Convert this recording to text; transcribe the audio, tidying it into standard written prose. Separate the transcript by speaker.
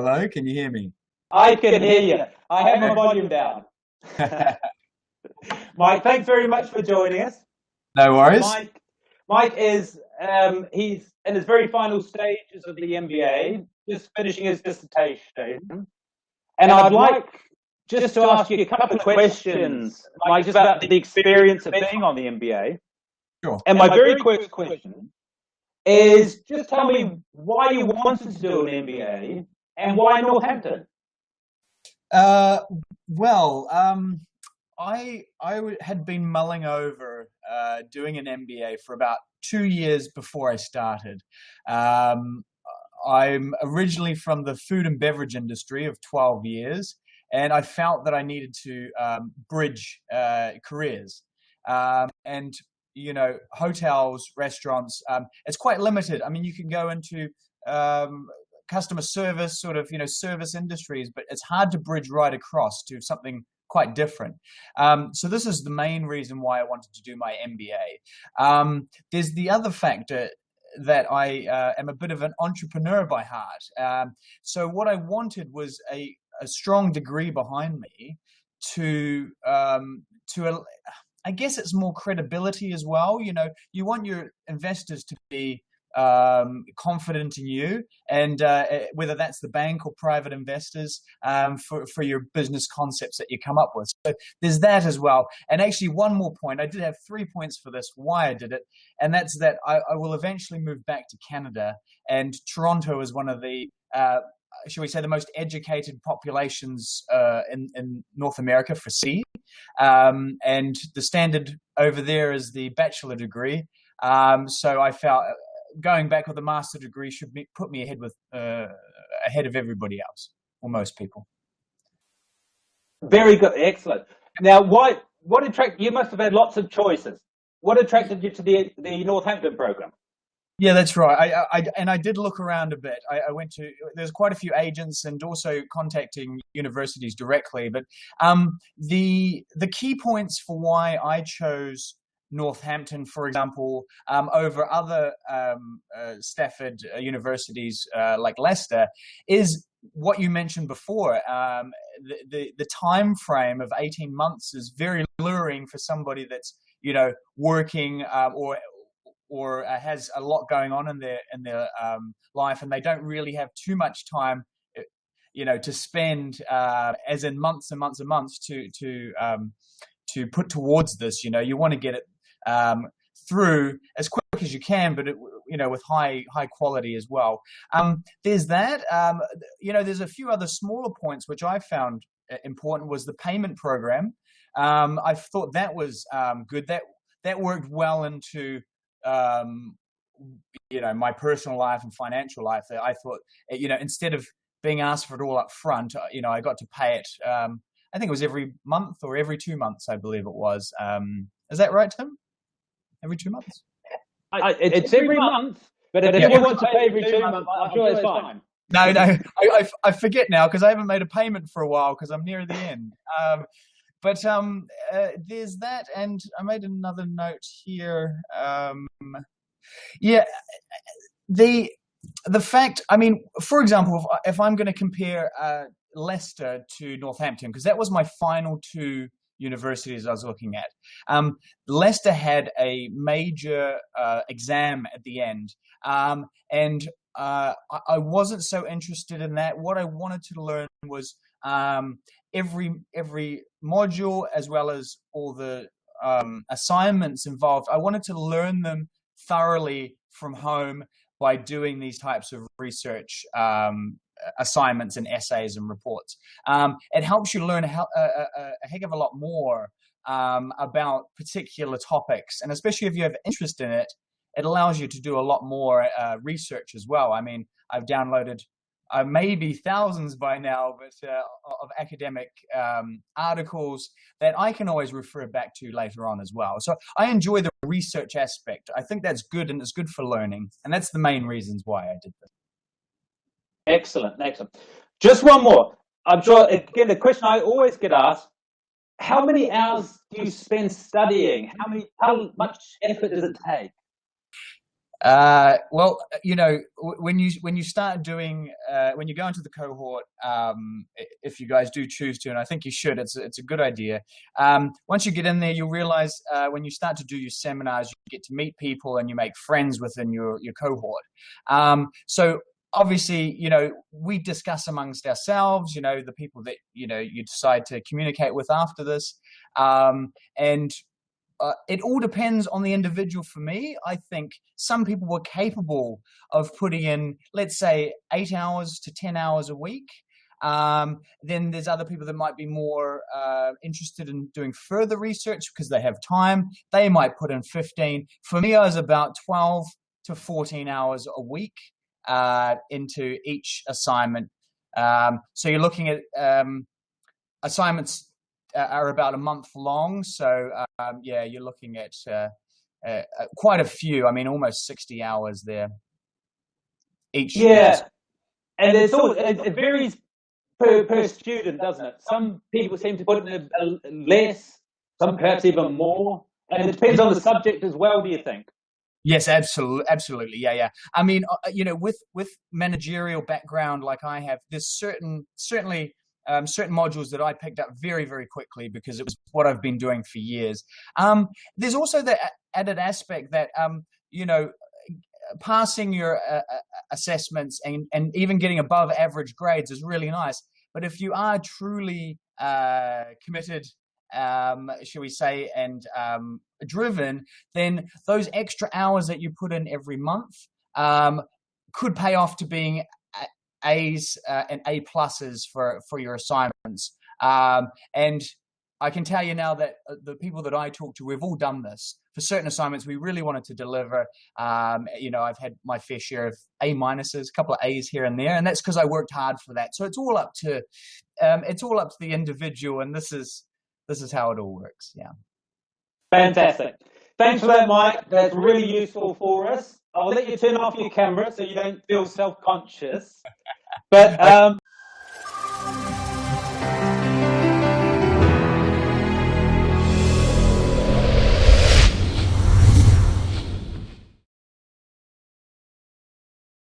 Speaker 1: Hello, can you hear me?
Speaker 2: I can hear you. I have my volume down. Mike, thanks very much for joining us.
Speaker 1: No worries.
Speaker 2: Mike is he's in his very final stages of the MBA, just finishing his dissertation. And I'd like just to ask you a couple of questions, Mike, just about the experience of being on the MBA.
Speaker 1: Sure.
Speaker 2: And my very quick question is just tell me why you wanted to do an MBA and why Northampton?
Speaker 1: Well, I had been mulling over doing an MBA for about 2 years before I started. I'm originally from the food and beverage industry of 12 years, and I felt that I needed to bridge careers. And hotels, restaurants, it's quite limited. I mean, you can go into customer service, sort of, service industries, but it's hard to bridge right across to something quite different. So this is the main reason why I wanted to do my MBA. There's the other factor that I am a bit of an entrepreneur by heart. So what I wanted was a strong degree behind me to I guess it's more credibility as well. You want your investors to be confident in you, and whether that's the bank or private investors, for your business concepts that you come up with. So there's that as well. And actually, one more point. I did have 3 points for this, why I did it, and that's that I will eventually move back to Canada, and Toronto is one of the shall we say, the most educated populations in North America for C. And the standard over there is the bachelor degree. So I felt going back with a master degree should put me ahead of everybody else, or most people.
Speaker 2: Very good, excellent. Now, what attracted you? Must have had lots of choices. What attracted you to the Northampton program?
Speaker 1: Yeah, that's right. I did look around a bit. I went to, there's quite a few agents and also contacting universities directly. But the key points for why I chose Northampton, for example, over other Stafford universities like Leicester, is what you mentioned before. The time frame of 18 months is very alluring for somebody that's working or has a lot going on in their life, and they don't really have too much time, to spend, as in months and months and months to put towards this. You want to get it through as quick as you can, but with high quality as well. There's that. There's a few other smaller points which I found important. Was the payment program. I thought that was good. That worked well into my personal life and financial life. I thought, instead of being asked for it all up front, I got to pay it. I think it was every month or every 2 months, I believe it was. Is that right, Tim? Every 2 months?
Speaker 2: It's every month, but if you want to pay every 2 months, I'm sure it's fine.
Speaker 1: No, I forget now because I haven't made a payment for a while because I'm near the end. But there's that, and I made another note here. The fact, I mean, for example, if I'm going to compare Leicester to Northampton, because that was my final 2 universities I was looking at. Leicester had a major exam at the end, and I wasn't so interested in that. What I wanted to learn was every module, as well as all the assignments involved. I wanted to learn them thoroughly from home by doing these types of research assignments and essays and reports. It helps you learn a heck of a lot more about particular topics, and especially if you have interest in it, it allows you to do a lot more research as well. I mean, I've downloaded maybe thousands by now, but of academic articles that I can always refer back to later on as well. So I enjoy the research aspect. I think that's good, and it's good for learning, and that's the main reasons why I did this.
Speaker 2: Excellent. Just one more. I'm sure, again, the question I always get asked: how many hours do you spend studying? How much effort does it take?
Speaker 1: Well, when you start doing when you go into the cohort, if you guys do choose to, and I think you should, it's a good idea. Once you get in there, you'll realize when you start to do your seminars, you get to meet people and you make friends within your cohort. So obviously, we discuss amongst ourselves, the people that you decide to communicate with after this, and it all depends on the individual. For me, I think some people were capable of putting in, let's say, 8 hours to 10 hours a week. Then there's other people that might be more interested in doing further research because they have time. They might put in 15. For me, I was about 12 to 14 hours a week into each assignment. So you're looking at assignments are about a month long. So you're looking at quite a few. I mean, almost 60 hours there each.
Speaker 2: Yeah, and it varies per student, doesn't it? Some people seem to put in less, some perhaps even more, and it depends on the subject as well. Do you think?
Speaker 1: Yes, absolutely. Yeah. I mean, with managerial background like I have, there's certainly certain modules that I picked up very, very quickly because it was what I've been doing for years. There's also the added aspect that, passing your assessments and even getting above average grades is really nice. But if you are truly committed, shall we say, and driven, then those extra hours that you put in every month could pay off to being A's and A pluses for your assignments. And I can tell you now that the people that I talk to, we've all done this. For certain assignments, we really wanted to deliver. I've had my fair share of A minuses, a couple of A's here and there, and that's because I worked hard for that. So it's all up to the individual, and this is how it all works. Yeah.
Speaker 2: Fantastic. Thanks for that, Mike. That's really useful for us. I'll let you turn off your camera so you don't feel self-conscious. But